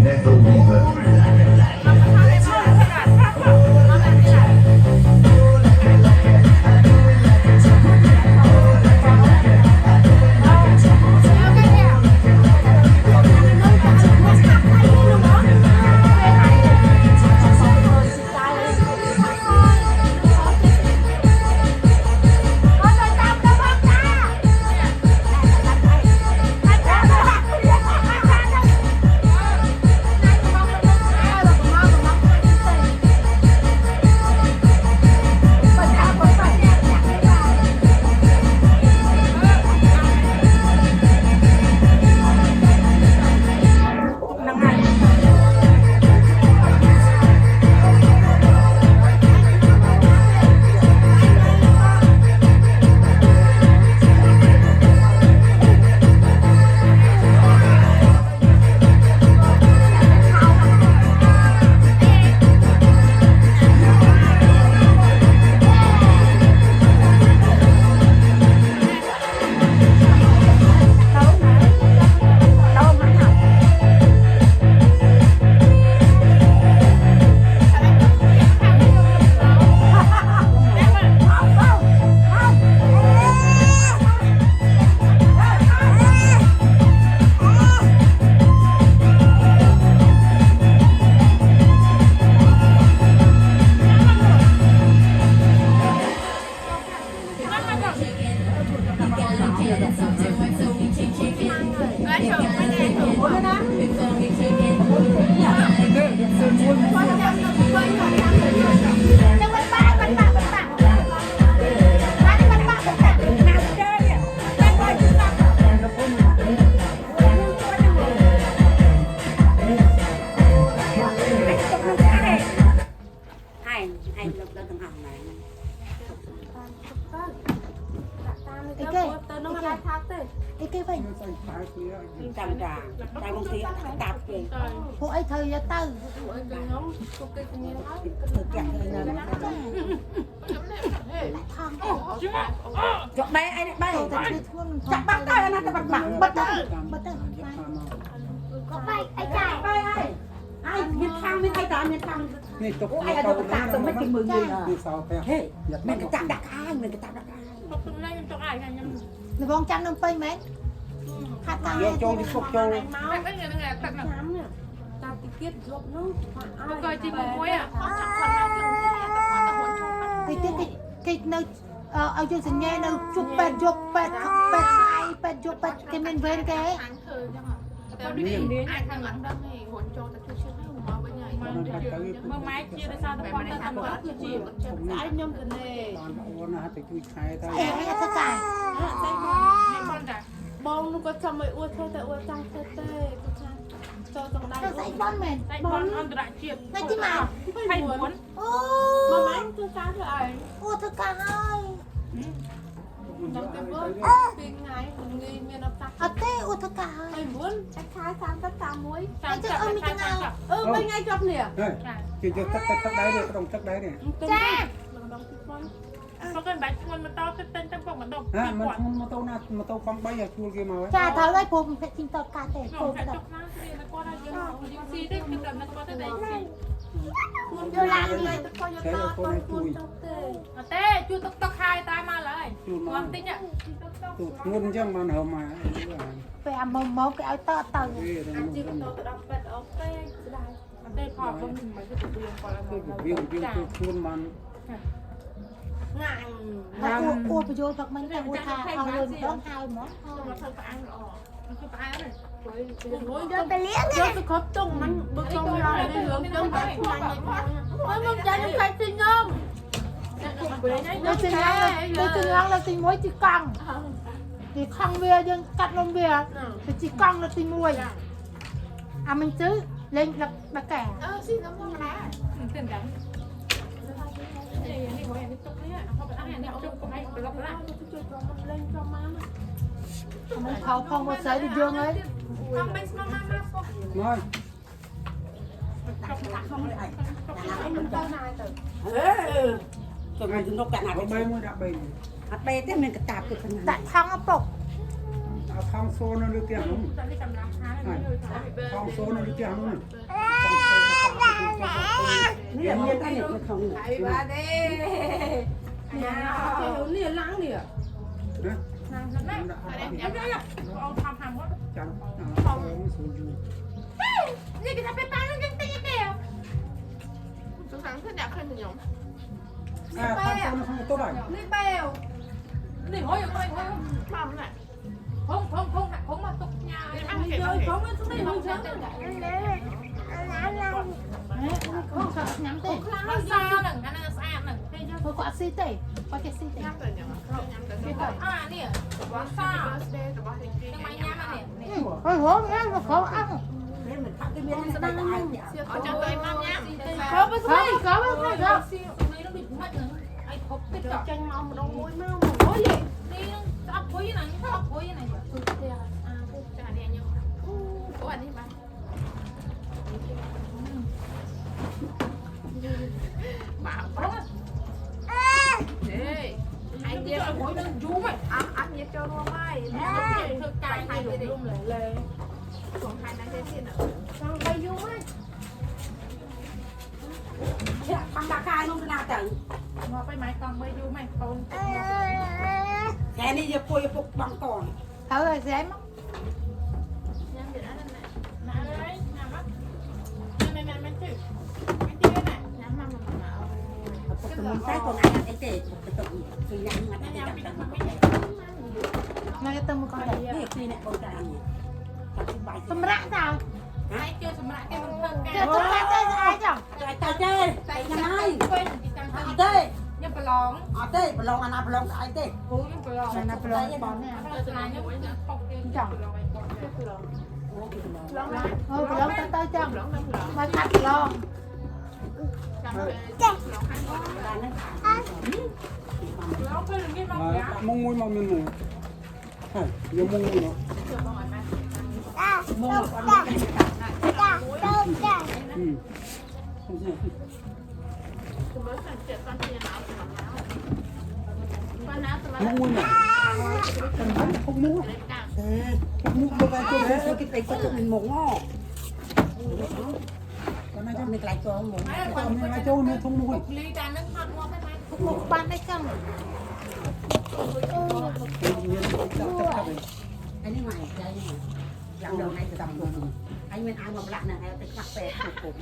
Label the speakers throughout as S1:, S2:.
S1: Never leave her.
S2: จังจ้าใจบางทีตับเอง
S3: พวกไอ้เธอจะตื้อ
S2: ถึงแก่เลยนะ
S3: ทาง
S2: จบใบไอ้ใบ
S3: แต่คือท่วง
S2: จับบังได้นะจับบังบังได้
S3: บัตเตอร์
S4: ก็ไปไอ้จ่าย
S2: ไปไอ้มีทางไม่ใครตามมีทาง
S5: นี่ตก
S2: ไอ้ตัวตาตัวไม่กินมือยืน
S5: คือสาวแพ้
S2: เฮ้ยมันกระจับดักอ้างมันกระจับดักอ้าง
S3: ในวงจำนำไปไหมขาดตา
S5: เดี๋ยวโจđi phục châu
S4: ตาติเกียดลบนู้น
S3: ติดติดในเอาจนสัญญาในจุกเป็ดยกเป็ดเป็ดไข่เป็ดยกเป็ดแกเป็นเวรแก
S6: Mơ máy chia ra sao nó quan tâm tầm quá thì chỉ
S4: ไอ้ยมกันเลย
S5: ตอนโอนนะฮะแต่คุยใครได้
S3: เอ๋ไม่จะจ่าย
S4: บองนูก็จำไม่อวดเธอแต่อวดจังเต้เต้ก็ช่างโจต้องได้
S3: เราใส่บอลเหม็น
S6: Tại con ăn đại chiếc
S3: ในที่มา
S6: Hay muốn
S3: โอ้
S4: มาไหมตัวช้างเธอไอ้
S3: โอ้เธอกาให้
S4: จังเต้เบิ้ลเป็นไงมันเงยเมียนับตัก
S3: อาเต้โอ้เธอกาให้
S4: ไอ้บุญจะขายสามตักสามมุ้ย
S6: Sao chậm sao chậm
S4: เป็นไงจบเนี่ย
S5: เฮ้ยคือจะตักได้เนี่ยต้องตักได้เนี่ย
S3: จ้า
S6: Có cần bánh ngon mà to tên trong phòng bản độc
S5: ฮะมันมาโตหน้ามาโตฟังใบอยากชวนกี่มาไว้
S3: จ้าเธอได้ผมเป็นทีมต่อกาเต้ผ
S6: Phòng
S3: ม
S6: phải
S3: แบบ
S6: chọc nó thì nó qua đây nhưng xí đấy thì cần nó qua tới đây xí
S4: คุณโยรังเลยตะโกนตะโกนคุณจบเต้
S6: Tê chú tóc tóc hai tay mà lại Ngon tính ạ
S5: ตูดเงินจังมันเหรอมา
S3: ไปเอามองไปเอาต่อต่อ
S5: เอ้ยเรา
S4: จริง
S5: ต้อง
S4: โตตะดับเป็ดเอาเต้ได้
S6: Tê khỏi không nhìn mấy cái tụi đường còn là
S5: เบี้ยตูดชวนมัน
S4: งาน
S3: แล้วอ้วประโยชน์แบบมันแต่อ้วทาเอาเลยต้องทายหมอ
S6: Nó không phải ăn ỏ Nó không phải ăn này
S4: เดินไปเลี้ยงเนี่ยจะครบตรงมันบึกตรงยาวเลยเหลืองจังแบบไหนมันใจยังใครจริงยม
S3: เราจึงล้างเราตีมวยจีกังตีคังเบียยังกัดลมเบียตีจีกังเราตีมวยอ่ะมันซื้อเล่นละแก่
S4: xin cảm ơn bà
S6: Tiền đắng Này có hẹn đi chụp đấy ạ Không phải ăn hẹn đi chụp của anh phải gặp lại
S4: lên cho má
S3: มันเขาพองมาใส่ดิเยอะเลย
S6: Không bánh mà mà
S5: น้อย
S2: จนมันนกกันหนัก
S5: เอาใบมือดับใบ
S2: อัดไปแต่มันกระตับคือขนาด
S3: แต่ทางเอาปลก
S5: เ phong số nó được tiền không
S6: ตอนนี้กำลังหาเลย
S5: phong số nó được tiền không
S2: เนี่ยเมียนไอ้เนี่ยมันของ
S4: ไอ้บ้าเด้เนี่ยเนี่ยล้างเนี่ย
S5: đấy
S6: แม่เอาทำว่า
S5: chẳng phong số dư
S4: นี่ก็ทำไปปานแล้วยังตีเดียวสงสารขึ้นอยากขึ้นหยง
S5: à phong số nó không tốt rồi
S4: นี่เบล
S6: นี่โอ้ยโอ้ยโอ้ย
S4: มาเมื่อไหร่
S6: คงมาตกยา
S4: ทำเยอะเขาไม่ต้องไม่ต้องเชื่อ
S3: không sợ nhắm tê
S6: มาซาหนึ่งอันนั้นสะอาดหนึ่ง
S3: thôi quả xí tê quả cái xí tê
S4: ย้ำเลยเนี่ยย้ำเลยเนี่ย
S6: เนี่ยว่าซาทำไมย้ำอันเนี่ย
S3: thôi hố nghe nó khó ăn
S2: เนี่ยมันทักที่เมียนมันได้ไอ้เนี่ย
S4: เอาจังเลยมาย้ำ
S3: khó với khó với khó với khó
S6: นี่ต้องบิดมัดหนึ่งไอ้ครบติดกับ
S4: จังเอาดองมวยเมา
S6: โอ้ยนี่ต้องอัพโพยไหนอัพโพยไหนแบบ
S4: สุดเดียวพูดจาเนี่ยยังโอ้อันนี้มาบ้า
S6: เพราะว่า
S4: เฮ้ยไอเดีย
S6: โพยมันยูไหม
S4: อันนี้เจ้ารัวไม่
S6: เธอกายให้ลุ่มเลย
S4: ของไทยนั่นได้ที่ไหน
S6: ไปยูไหม
S2: เนี่ยทำราคาลงขนาดไหน
S6: มาไปไหมกองไปยูไหมตรง
S2: แค่นี้จะป่วยปกบังก่อน
S3: thôi rồi dễ mất
S4: ยังเดี๋ยวนั่นแหละ
S6: น้าเลยน้ามั้งไม่จืดไม่จืดไหน
S4: น้ำมันเอา
S2: ปกติมันใช้ตัวไหนไอ้เจ๊ปกติคือยังมัน
S6: น้า
S2: จะ
S6: ยา
S2: จับ
S6: ปิด
S2: กัน
S6: มันไม่ใช่
S3: nó cái tôm con này
S2: นี่คือเนี่ยคนกลางเนี่ยอธิบาย
S3: tôm rã sao
S6: ไอ้เจอสมรักแกมันเพิ่มแก
S3: chưa tôm rã chơi ai chẳng
S2: ใจเจ๊ใจยังไง
S6: เป็นกิจกรรม
S2: เอาเจ๊
S6: ยังไปลอง
S2: เอาเจ๊ไปลองอันนั้นไปลองไอ้เจ๊
S6: กูยังไปลอง
S3: là nó plong bón nè
S6: เจอสนามยังไปตกเองจังลองไปก่อน
S2: โอ้คือลอง
S4: ร้องนะ
S3: thôi plong tới tới chẳng
S4: ร้องน้ำร้อง
S3: mà thật plong
S4: จังเลยร้องให้
S2: การนั้นขาด
S6: แล้วเพื่อนนี่ลองยา
S5: mong mui mà mình ngủ nhiều mong mui nó
S6: เจอลองไหม
S2: โม่ก่อนมันจะจับ
S5: ừ không gì
S4: คุณรู้สังเกตตอนที่หนาวหนาวตอนหนาวตอน
S5: mong mui mà không mua
S4: เล็กจัง
S2: không mua được cái chỗ cái tay có chỗ mình mổ ngò
S5: còn này
S2: mình lại cho mổ
S5: cho này châu này không mua
S6: ลีการนั่งทอดวัวได้ไหม
S3: một ban đấy chẳng
S2: anh ấy ngoài đây làm đầu này từ tầm cùng anh bên ai mà lặn này hay cà phê cùng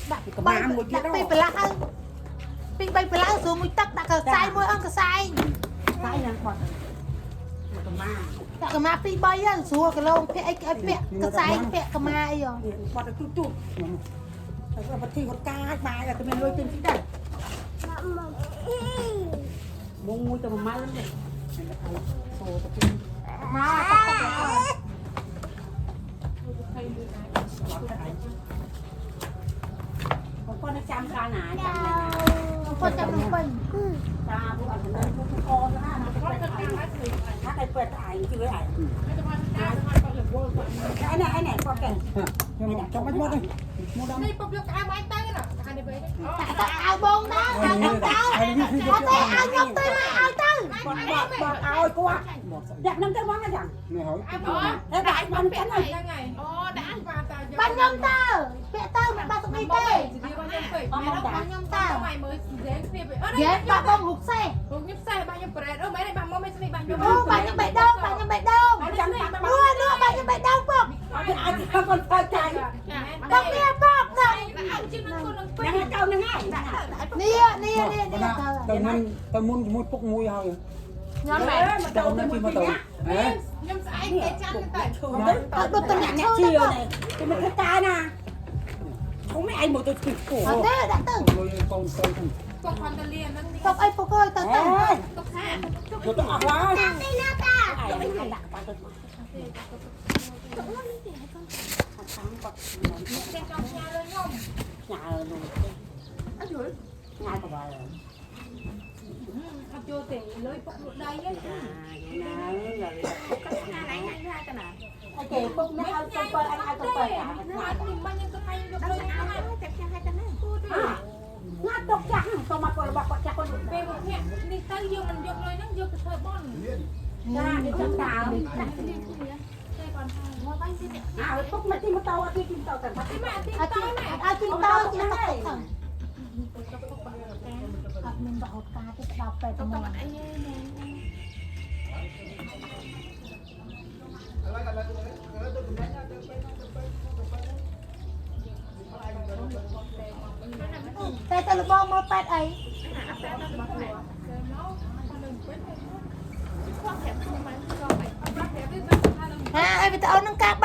S3: đặt
S2: có ba một kia
S3: đặt
S2: đâu
S3: pi phải lá pi bay phải lá xuống mũi tắc đặt cờ sai mũi ăn cờ sai
S2: cái này còn một ma
S3: đặt cờ ma pi bay á xuống cái lông cái pẹ cờ sai pẹ cờ ma ấy rồi
S2: còn cái chút chút cái vật thi con cá bài là cái mình nuôi trên phía đây muốn nuôi cho mà mai lắm này số cái
S3: ma tắc tắc
S2: con nó chăm ra nè chăm này
S3: con chăm nó bình
S2: ta bu ăn nó bu con nó ha nó cái cáiเป็ดไอ้คือไอ้ไอ้ไหนก็แก่
S5: nhưng mà trong bánh mốt đây mua đâm
S6: นี่ปุ๊บยกไอ้ไม้ตั้งน่ะอันนี้ไป
S3: áo bông đó áo bông đó có thể áo nhóc tới mà áo tư
S2: บอกเอาไอ้กูอ่ะอยากน้ำเต้าบ้างอะจัง
S5: này hỏi
S2: แล้วได้มันกันเลย
S6: ยังไงอ๋อได้มาตา
S3: ban nhông tơ pẹ tơ mà ba tụi mày tê
S6: ดีว่ายังเปิดแม่ต้อง
S3: ban nhông
S6: ตา
S3: tơ
S6: ใหม่มือเจ๊เคลียร์ไปเออ
S3: ghé ba bông hụt xe
S6: ผมยิบใส่บ้านยังเปิดเออไม่ได้บ้านมอไม่ใช่บ้านยก
S3: ô bà nhông bậy đông bà nhông bậy đông đưa đưa bà nhông bậy đông bọc
S2: ไอ้ที่เขาคนพอใจ
S3: bọc nè bọc rồi
S6: เอาจิ้มนั่นคนนึงไป
S2: ยังไงเจ้ายังไง
S3: nia nia nia nia
S5: tao muốn tao muốn bốc mui thôi
S3: nhóm
S2: แม่
S3: mày
S2: มาเจ้าจะมีมาตัว
S6: ยังใส่แกจันแต่
S3: đột tuần nhạc
S2: nhạc
S3: chiều
S2: chiều
S3: này
S2: này thì mình thích ta nè không mấy anh một tôi kịp cổ
S3: ở thế đã từng
S5: rồi con con
S6: ตกคอนเทเลียนนั่นนี่
S3: bọc ấy phục ơi tớ từng
S6: ตกแค่
S2: rồi tôi học là ai đặt qua tôi sáng bật
S6: แกจองยาเลยย่อม
S2: nhà rồi nhà của bà rồi
S6: เอาโจเตะเลยปกหลุดได้ยัง
S2: ai kể bốc nó ăn tôi bơi anh tôi bơi cả
S6: มันยังจะไปยกเลยนะ
S2: ngắt tóc chẳng tôi mà còn bọc chắc con
S6: เปย์บอกเนี่ยนี่ตั้งยกมันยกเลยนั่งยกกระเทยบ้อน
S2: à ra đi chấm tàu phúc mà tìm một tàu đi tìm tàu cần phải
S3: chị tao chị tao mình bảo ta thì đọc về tụi mìnhแต่ตะลุบองมาแปดไอ้ฮะไอ้ไปเอานังกาบ